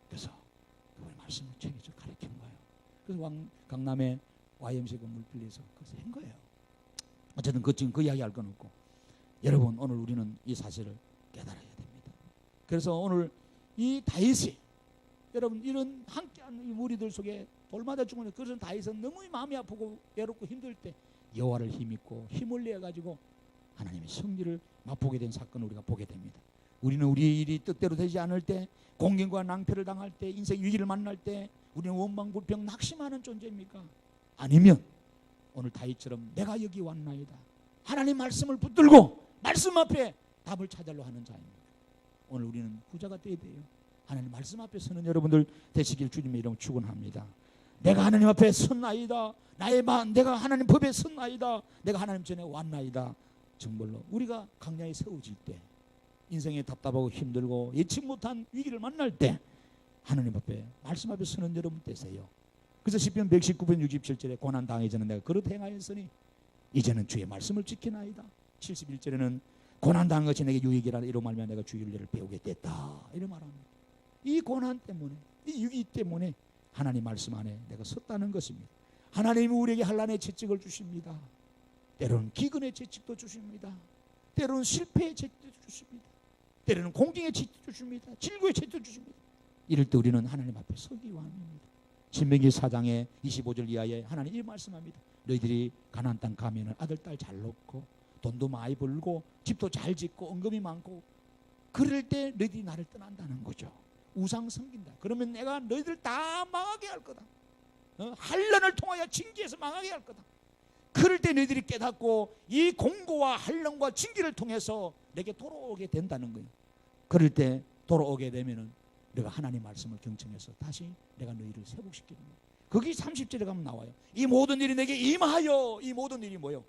그래서 그분이 말씀을 책에서 가르치는 거예요. 그래서 강남에 YMCA 건물 빌려서 그래서 한 거예요. 어쨌든 지금 그 이야기 할 건 없고, 여러분 오늘 우리는 이 사실을 깨달아야 됩니다. 그래서 오늘 이 다윗이, 여러분 이런 함께하는 이 무리들 속에 돌맞아 죽는 그런 다윗은 너무 마음이 아프고 외롭고 힘들 때 여호와를 힘입고 힘을 내 가지고 하나님의 승리를 맛보게 된 사건을 우리가 보게 됩니다. 우리는 우리의 일이 뜻대로 되지 않을 때, 공경과 낭패를 당할 때, 인생 위기를 만날 때 우리는 원망불평 낙심하는 존재입니까? 아니면 오늘 다윗처럼 내가 여기 왔나이다, 하나님 말씀을 붙들고 말씀 앞에 답을 찾으려 하는 자입니다. 오늘 우리는 후자가 되어야 돼요. 하나님 말씀 앞에 서는 여러분들 되시길 주님의 이름으로 축원합니다. 내가 하나님 앞에 섰나이다, 내가 하나님 법에 섰나이다, 내가 하나님 전에 왔나이다. 정말로 우리가 강야에 세워질 때, 인생에 답답하고 힘들고 예측 못한 위기를 만날 때 하나님 앞에 말씀 앞에 서는 여러분 되세요. 그래서 시편 119편 67절에 고난 당하기 전에 내가 그릇 행하였으니 이제는 주의 말씀을 지키나이다. 71절에는 고난 당한 것이 내게 유익이라 이로 말미암아 내가 주의 윤례를 배우게 됐다, 이런 말합니다. 이 고난 때문에, 이 위기 때문에 하나님 말씀 안에 내가 섰다는 것입니다. 하나님이 우리에게 환난의 채찍을 주십니다. 때로는 기근의 채찍도 주십니다. 때로는 실패의 채찍도 주십니다. 때로는 공경의 채찍도 주십니다. 질고의 채찍도 주십니다. 이럴 때 우리는 하나님 앞에 서기 원합니다. 신명기 4장의 25절 이하에 하나님 이 말씀합니다. 너희들이 가나안 땅 가면은 아들 딸 잘 놓고 돈도 많이 벌고 집도 잘 짓고 은금이 많고 그럴 때 너희들이 나를 떠난다는 거죠. 우상 섬긴다. 그러면 내가 너희들 다 망하게 할 거다. 환난을 통하여 징계해서 망하게 할 거다. 그럴 때 너희들이 깨닫고 이 공고와 환난과 징계를 통해서 내게 돌아오게 된다는 거예요. 그럴 때 돌아오게 되면은 내가 하나님 말씀을 경청해서 다시 내가 너희를 회복시키는 거예요. 거기 30절에 가면 나와요. 이 모든 일이 내게 임하여, 이 모든 일이 뭐예요?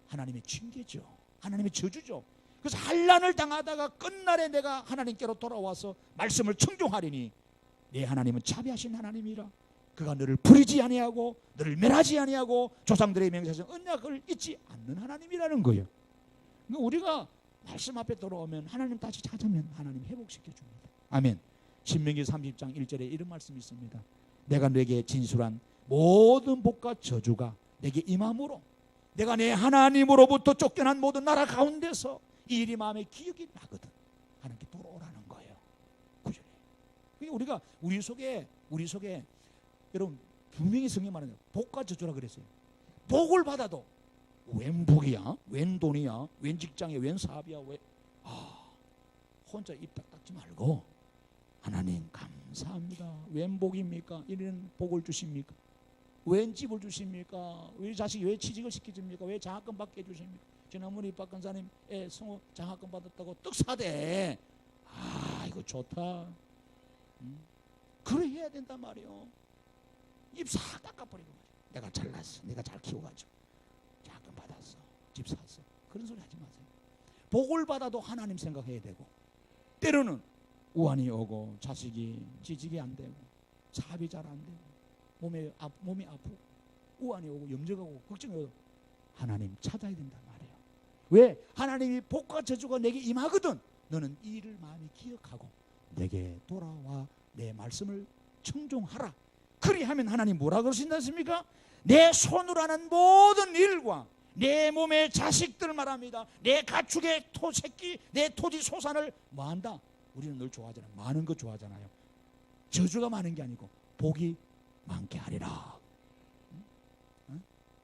하나님의 징계죠. 하나님의 저주죠. 그래서 환난을 당하다가 끝날에 내가 하나님께로 돌아와서 말씀을 청종하리니 네 하나님은 자비하신 하나님이라. 그가 너를 버리지 아니하고 너를 멸하지 아니하고 조상들의 맹세하신 언약을 잊지 않는 하나님이라는 거예요. 그러니까 우리가 말씀 앞에 돌아오면 하나님 다시 찾으면 하나님 회복시켜 줍니다. 아멘. 신명기 30장 1절에 이런 말씀이 있습니다. 내가 너에게 진술한 모든 복과 저주가 내게 임함으로 내가 내 하나님으로부터 쫓겨난 모든 나라 가운데서 이 일이 마음에 기억이 나거든. 하나님께 돌아오라는 거예요. 구절에. 우리가 우리 속에 여러분 분명히 성경 말하는 복과 저주라 그랬어요. 복을 받아도 웬 복이야? 웬 돈이야? 웬 직장이야? 웬 사업이야? 혼자 입 딱 닫지 말고 하나님 감사합니다. 웬 복입니까? 이런 복을 주십니까? 웬 집을 주십니까? 왜 자식이 왜 취직을 시켜줍니까? 왜 장학금 받게 해주십니까? 지난번에 박 간사님 성우 장학금 받았다고 떡 사대. 이거 좋다. 그래 해야 된단 말이에요. 입 싹 닦아버리고 내가 잘났어, 내가 잘 키워가지고 장학금 받았어, 집 샀어, 그런 소리 하지 마세요. 복을 받아도 하나님 생각해야 되고, 때로는 우환이 오고 자식이 지직이 안 되고 사업이 잘 안 되고 몸이 아프고 우환이 오고 염려가고 걱정이 오고 하나님 찾아야 된단 말이에요. 왜? 하나님이 복과 저주가 내게 임하거든. 너는 이 일을 마음에 기억하고 내게 돌아와 내 말씀을 청종하라. 그리하면 하나님 뭐라 그러신다 했습니까? 내 손으로 하는 모든 일과 내 몸의 자식들 말합니다. 내 가축의 새끼, 내 토지 소산을 뭐한다? 우리는 늘 좋아하잖아요. 많은 거 좋아하잖아요. 저주가 많은 게 아니고 복이 많게 하리라.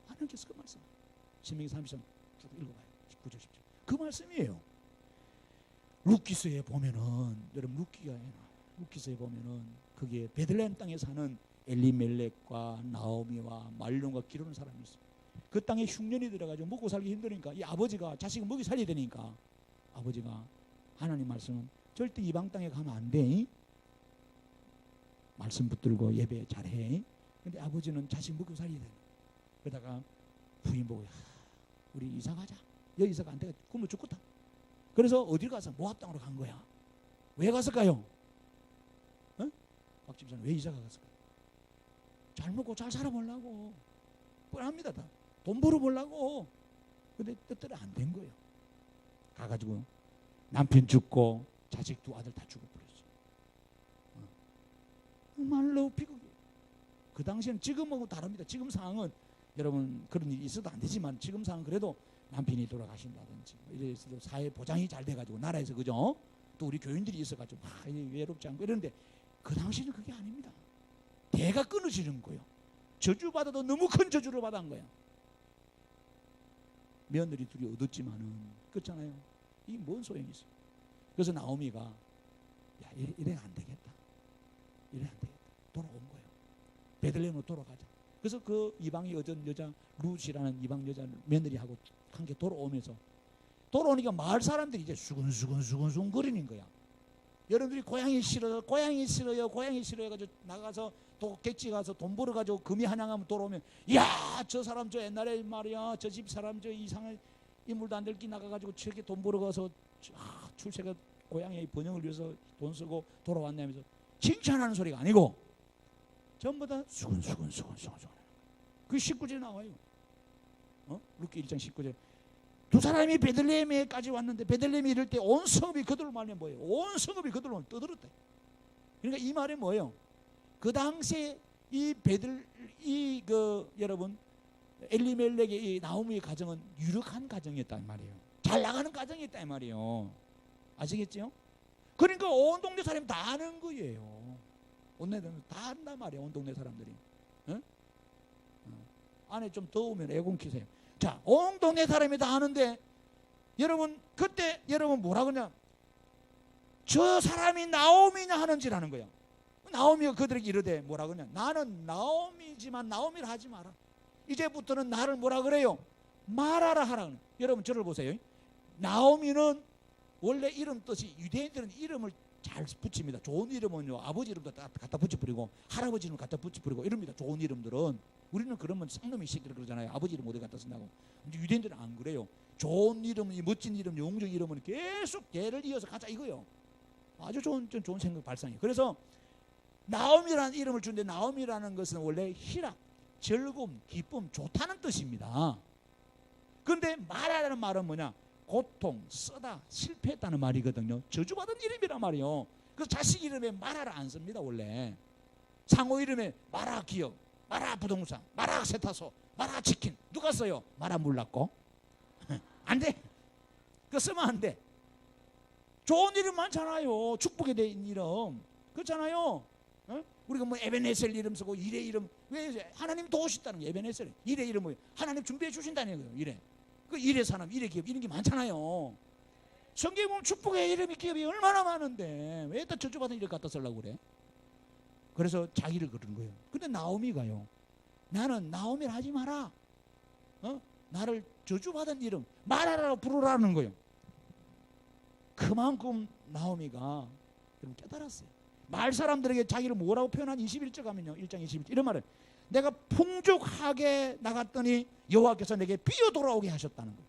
하나님께서 그 말씀 신명기 30장 쭉 읽어봐요. 19절 10절 그 말씀이에요. 룻기서에 보면은 여러분 룻기서에 보면은 거기에 베들레헴 땅에 사는 엘리멜렉과 나오미와 말론과 기르는 사람이 있어요. 그 땅에 흉년이 들어가지고 먹고 살기 힘드니까 이 아버지가 자식을 먹이 살려야 되니까 아버지가 하나님 말씀은 절대 이방 땅에 가면 안 돼. 말씀 붙들고 예배 잘해. 근데 아버지는 자식 먹고 살려야 돼. 그러다가 부인 보고 우리 이사 가자. 여기 이사가 안 되겠다. 굶어 죽겠다. 그래서 어딜 가서 모압당으로 간 거야. 왜 갔을까요? 어? 박 집사는 왜 이사가 갔을까요? 잘 먹고 잘 살아보려고. 뻔합니다. 다. 돈 벌어보려고. 근데 뜻대로 안 된 거예요. 가가지고 남편 죽고 자식 두 아들 다 죽어버렸어요. 정말로 비극이에요. 그 당시에는 지금하고 다릅니다. 지금 상황은 여러분 그런 일이 있어도 안 되지만 지금 상황은 그래도 남편이 돌아가신다든지 이래서 사회 보장이 잘 돼가지고 나라에서 그죠? 또 우리 교인들이 있어가지고 외롭지 않고 이러는데 그 당시에는 그게 아닙니다. 대가 끊어지는 거예요. 저주받아도 너무 큰 저주를 받은 거야. 며느리 둘이 얻었지만은 그렇잖아요. 이게 뭔 소용이 있어요. 그래서 나오미가 야 이래 안 되겠다. 이래 안 되겠다. 돌아온 거예요. 베들레헴으로 돌아가자. 그래서 그 이방이 얻은 여자 룻이라는 이방 여자 며느리하고 함께 돌아오면서 돌아오니까 마을 사람들이 이제 수근수근 거리는 거야. 여러분들이 고향이 싫어요 가지고 나가서 또 객지 가서 돈 벌어가지고 금이 한양하면 돌아오면 야 저 사람 저 옛날에 말이야 저 집 사람 저 이상한 인물도 안 들기 나가가지고 저렇게 돈 벌어가서 출세가 고향의 번영을 위해서 돈 쓰고 돌아왔냐면서 칭찬하는 소리가 아니고 전부 다 수근수근 그 19절에 나와요. 룻기 1장 19절 두 사람이 베들레헴에까지 왔는데 베들레헴에 이를 때 온 성읍이 그들로 말하면 뭐예요? 온 성읍이 그들로 떠들었대. 그러니까 이 말은 뭐예요? 그 당시에 여러분 엘리멜렉의 이 나오미의 가정은 유력한 가정이었단 말이에요. 잘 나가는 가정이었단 말이에요. 아시겠죠? 그러니까 온 동네 사람이 다 아는 거예요. 온 동네 사람이 다 안단 말이에요. 온 동네 사람들이. 응? 안에 좀 더우면 에어컨 켜세요. 자, 온 동네 사람이 다 아는데 여러분 그때 여러분 뭐라 그러냐? 저 사람이 나오미냐 하는지라는 거야. 나오미가 그들에게 이르되 뭐라 그러냐? 나는 나오미지만 나오미를 하지 마라. 이제부터는 나를 뭐라 그래요? 말하라 하라. 여러분 저를 보세요. 나오미는 원래 이름 뜻이 유대인들은 이름을 잘 붙입니다. 좋은 이름은요 아버지 이름도 갖다 붙여버리고 할아버지 이름 갖다 붙여버리고 이럽니다. 좋은 이름들은 우리는 그러면 쌍놈이 새끼를 그러잖아요. 아버지 이름 어디 갖다 쓴다고. 근데 유대인들은 안 그래요. 좋은 이름, 멋진 이름, 용적 이름은 계속 얘를 이어서 가자 이거요. 아주 좋은 생각 발상이에요. 그래서 나오미라는 이름을 주는데 나오미라는 것은 원래 희락, 즐거움, 기쁨, 좋다는 뜻입니다. 그런데 말하라는 말은 뭐냐? 고통, 쓰다, 실패했다는 말이거든요. 저주받은 이름이란 말이에요. 그래서 자식 이름에 말하라 안 씁니다. 원래 상호 이름에 마라 기업, 마라 부동산, 마라 세타소, 마라 치킨 누가 써요? 마라 물났고 안 돼. 그거 쓰면 안 돼. 좋은 이름 많잖아요. 축복에 대한 이름 그렇잖아요. 우리가 뭐 에베네셀 이름 쓰고 일의 이름 왜 하나님 도우신다는 거예요. 에베네셀 일의 이름 뭐 하나님 준비해 주신다는 거예요. 일의 그 일의 사람, 일의 기업 이런 게 많잖아요. 성경에 보면 축복의 이름이 기업이 얼마나 많은데 왜 또 저주받은 이름 갖다 쓰려고 그래? 그래서 자기를 그런 거예요. 근데 나오미가요. 나는 나오미를 하지 마라. 나를 저주받은 이름 말하라고 부르라는 거예요. 그만큼 나오미가 깨달았어요. 말 사람들에게 자기를 뭐라고 표현한 21절 가면요. 1장 21절 이런 말을 내가 풍족하게 나갔더니 여호와께서 내게 비어 돌아오게 하셨다는 거예요.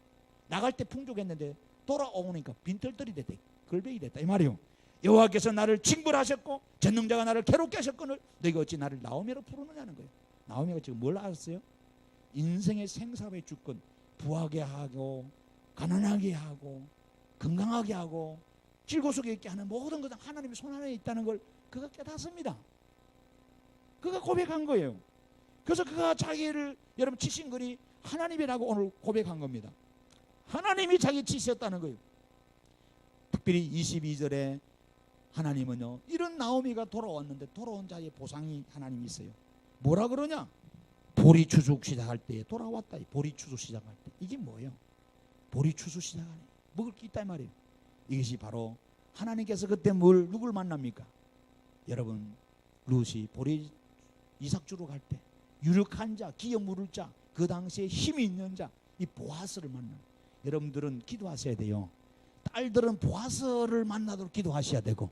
나갈 때 풍족했는데 돌아오니까 빈털털이 됐다. 걸백이 됐다 이 말이에요. 여호와께서 나를 징벌하셨고 전능자가 나를 괴롭게 하셨거늘 너희가 어찌 나를 나오미로 부르느냐는 거예요. 나오미가 지금 뭘 알았어요? 인생의 생사의 주권 부하게 하고 가난하게 하고 건강하게 하고 즐거움속에 있게 하는 모든 것은 하나님의 손 안에 있다는 걸 그가 깨닫습니다. 그가 고백한 거예요. 그래서 그가 자기를 여러분 치신 글이 하나님이라고 오늘 고백한 겁니다. 하나님이 자기 치셨다는 거예요. 특별히 22절에 하나님은요 이런 나오미가 돌아왔는데 돌아온 자의 보상이 하나님이 있어요. 뭐라 그러냐? 보리 추수 시작할 때 돌아왔다. 보리 추수 시작할 때 이게 뭐예요? 보리 추수 시작하네. 먹을 게 있단 말이에요. 이것이 바로 하나님께서 그때 누굴 만납니까? 여러분 룻이 보리 이삭 주러 갈 때 유력한 자, 기업 물을 자, 그 당시에 힘이 있는 자, 이 보아스를 만나. 여러분들은 기도하셔야 돼요. 딸들은 보아스를 만나도록 기도하셔야 되고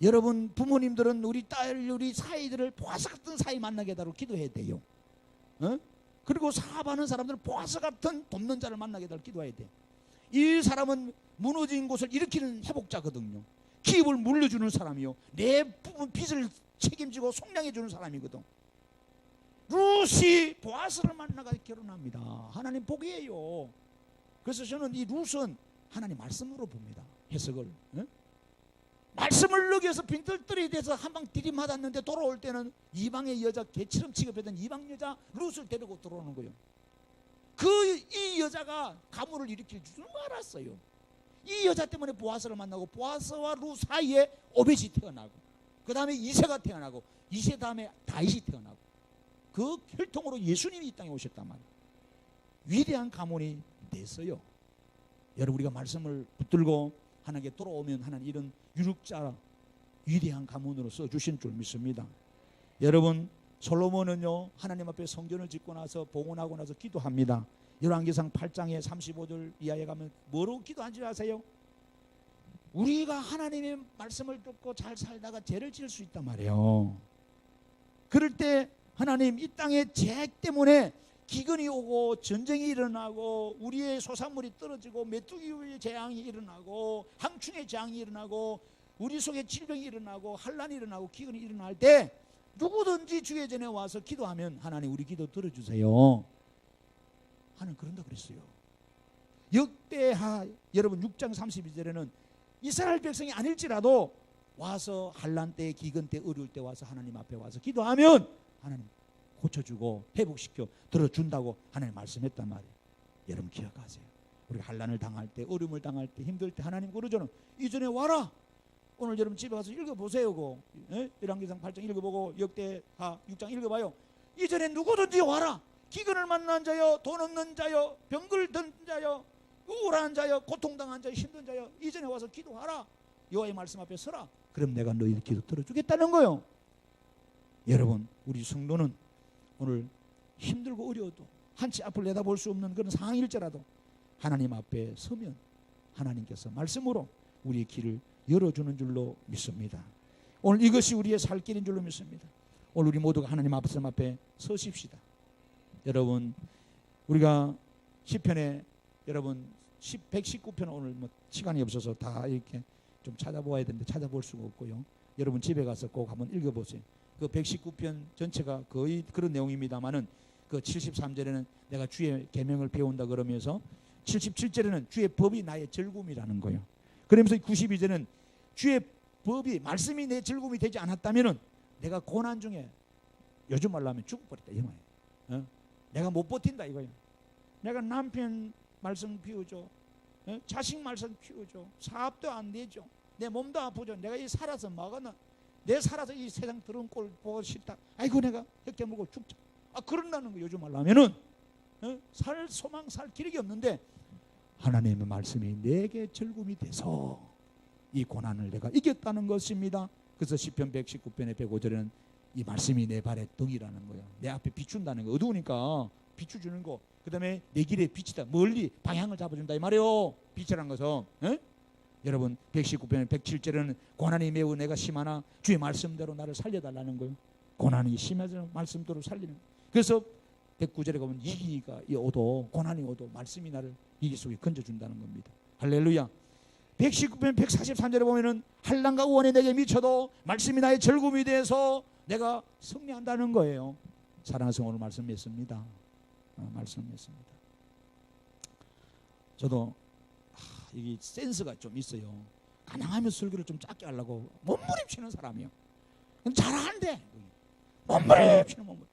여러분 부모님들은 우리 딸, 우리 사이들을 보아스 같은 사이 만나게 해달라고 기도해야 돼요. 그리고 사업하는 사람들은 보아스 같은 돕는 자를 만나게 해달라고 기도해야 돼요. 이 사람은 무너진 곳을 일으키는 회복자거든요. 기업을 물려주는 사람이요, 내 빚을 책임지고 속량해 주는 사람이거든. 룻이 보아스를 만나가 결혼합니다. 하나님 복이에요. 그래서 저는 이 룻은 하나님 말씀으로 봅니다. 해석을. 말씀을 어겨서 빈털터리 돼서 한방 들이맞았는데 돌아올 때는 이방의 여자, 개처럼 취급했던 이방 여자 룻을 데리고 들어오는 거예요. 이 여자가 가물을 일으킬 줄은 알았어요. 이 여자 때문에 보아스를 만나고, 보아스와 룻 사이에 오벳이 태어나고, 그 다음에 이세가 태어나고, 이세 다음에 다윗이 태어나고, 그 혈통으로 예수님이 이 땅에 오셨단 말이에요. 위대한 가문이 됐어요. 여러분, 우리가 말씀을 붙들고 하나님께 돌아오면 하나님 이런 유력자 위대한 가문으로 써주신 줄 믿습니다. 여러분, 솔로몬은요, 하나님 앞에 성전을 짓고 나서 봉헌하고 나서 기도합니다. 열왕기상 8장에 35절 이하에 가면 뭐로 기도한지 아세요? 우리가 하나님의 말씀을 듣고 잘 살다가 죄를 지을 수 있단 말이에요. 그럴 때 하나님, 이 땅에 죄 때문에 기근이 오고 전쟁이 일어나고 우리의 소산물이 떨어지고 메뚜기의 재앙이 일어나고 항충의 재앙이 일어나고 우리 속에 질병이 일어나고 환란이 일어나고 기근이 일어날 때 누구든지 주의 전에 와서 기도하면 하나님 우리 기도 들어주세요. 하나님 그런다 그랬어요. 역대하 여러분 6장 32절에는 이스라엘 백성이 아닐지라도 와서 환란 때, 기근 때, 어려울 때 와서 하나님 앞에 와서 기도하면 하나님 고쳐주고 회복시켜 들어준다고 하나님 말씀했단 말이에요. 여러분 기억하세요. 우리가 환란을 당할 때, 어려움을 당할 때, 힘들 때 하나님 그러잖아요. 이전에 와라. 오늘 여러분 집에 가서 읽어보세요. 열왕기상 8장 읽어보고 역대하 6장 읽어봐요. 이전에 누구든지 와라. 기근을 만난 자여, 돈 없는 자여, 병을 든 자여, 우울한 자여, 고통당한 자여, 힘든 자여, 이전에 와서 기도하라. 여호와의 말씀 앞에 서라. 그럼 내가 너희들 기도 들어주겠다는 거예요. 여러분, 우리 성도는 오늘 힘들고 어려워도 한치 앞을 내다볼 수 없는 그런 상황일지라도 하나님 앞에 서면 하나님께서 말씀으로 우리의 길을 열어주는 줄로 믿습니다. 오늘 이것이 우리의 살 길인 줄로 믿습니다. 오늘 우리 모두가 하나님 앞에 서십시다. 여러분, 우리가 시편에 여러분 119편 오늘 뭐 시간이 없어서 다 이렇게 좀 찾아보아야 되는데 찾아볼 수가 없고요. 여러분 집에 가서 꼭 한번 읽어보세요. 그 119편 전체가 거의 그런 내용입니다만은 그 73절에는 내가 주의 계명을 배운다 그러면서 77절에는 주의 법이 나의 즐거움이라는 거예요. 그러면서 92절은 주의 법이 말씀이 내 즐거움이 되지 않았다면은 내가 고난 중에 요즘 말로 하면 죽어버렸다 이 말이에요. 내가 못 버틴다 이거예요. 내가 남편 말씀 피우죠. 자식 말씀 피우죠. 사업도 안 되죠. 내 몸도 아프죠. 내가 이 살아서 뭐하나. 내 살아서 이 세상 더러운 꼴 보고 싶다. 아이고 내가 흑대 먹고 죽자. 그런다는 거 요즘 말로 하면은 살 소망 살 기력이 없는데 하나님의 말씀이 내게 즐거움이 돼서 이 고난을 내가 이겼다는 것입니다. 그래서 시편 119편의 105절에는 이 말씀이 내 발의 등이라는 거예요. 내 앞에 비춘다는 거. 어두우니까 비추주는 거. 그 다음에 내 길에 빛이다. 멀리 방향을 잡아준다 이 말이에요. 빛이라는 것은. 여러분 119편 107절에는 고난이 매우 내가 심하나 주의 말씀대로 나를 살려달라는 거예요. 고난이 심해서 말씀대로 살리는 거예요. 그래서 109절에 가면 위기가 오도 고난이 오도 말씀이 나를 위기 속에 건져준다는 겁니다. 할렐루야. 119편 143절에 보면은 한란과 우원이 내게 미쳐도 말씀이 나의 즐거움이 돼서 내가 승리한다는 거예요. 사랑하는 성도 오늘 말씀 맺습니다. 말씀 맺습니다. 저도 이게 센스가 좀 있어요. 가능하면 설교를 좀 짧게 하려고 몸부림치는 사람이요. 잘하는데 몸부림치는 몸부림.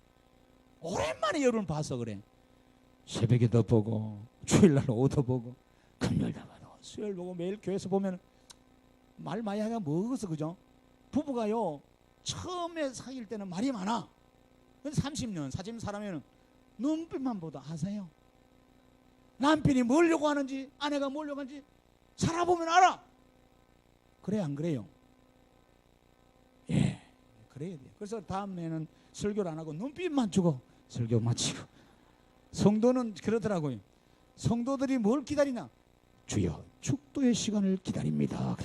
오랜만에 여러분 봐서 그래. 새벽에도 보고 주일날 오도 보고 금요일도 봐도 수요일 보고 매일 교회에서 보면 말 많이 하면 먹어서 그죠? 부부가요 처음에 사귈 때는 말이 많아. 근데 30년 사진 사람에는 눈빛만 보다 아세요? 남편이 뭐려고 하는지 아내가 뭐려고 하는지 살아보면 알아. 그래 안 그래요? 예, 그래야 돼요. 그래서 다음에는 설교를 안 하고 눈빛만 주고 설교 마치고. 성도는 그러더라고요. 성도들이 뭘 기다리나? 주여 축도의 시간을 기다립니다.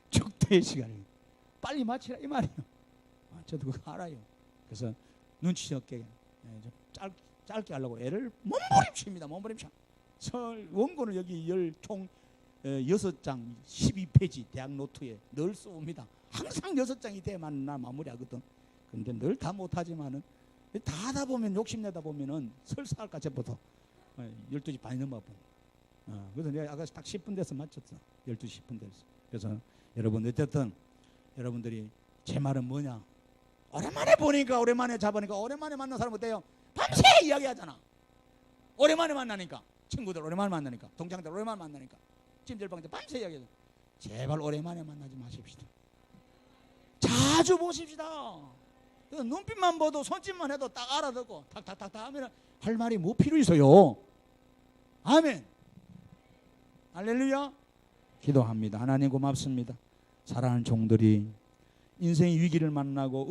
축도 절대의 시간이에요. 빨리 마치라 이 말이에요. 저도 그거 알아요. 그래서 눈치 없게 좀 짧게 하려고 애를 몸부림칩니다. 몸부림쳐. 원고는 여기 총 6장 12페이지 대학 노트에 늘 쏘옵니다. 항상 6장이 돼야만 나 마무리하거든. 근데 늘 다 못하지만은 다 하다 보면 욕심내다 보면은 설사할까 싶어서 12시 반이 넘어가고. 그래서 내가 아까 딱 10분 돼서 마쳤어. 12시 10분 돼서. 그래서 여러분 어쨌든 여러분들이 제 말은 뭐냐? 오랜만에 보니까 오랜만에 잡으니까 오랜만에 만난 사람 어때요? 밤새 이야기하잖아. 오랜만에 만나니까 친구들 오랜만에 만나니까 동창들 오랜만에 만나니까 찜질방때 밤새 이야기하잖아. 제발 오랜만에 만나지 마십시다. 자주 보십시다. 눈빛만 봐도 손짓만 해도 딱 알아듣고 탁탁탁탁 하면 할 말이 뭐 필요 있어요. 아멘. 할렐루야. 기도합니다. 하나님 고맙습니다. 사랑하는 종들이 인생의 위기를 만나고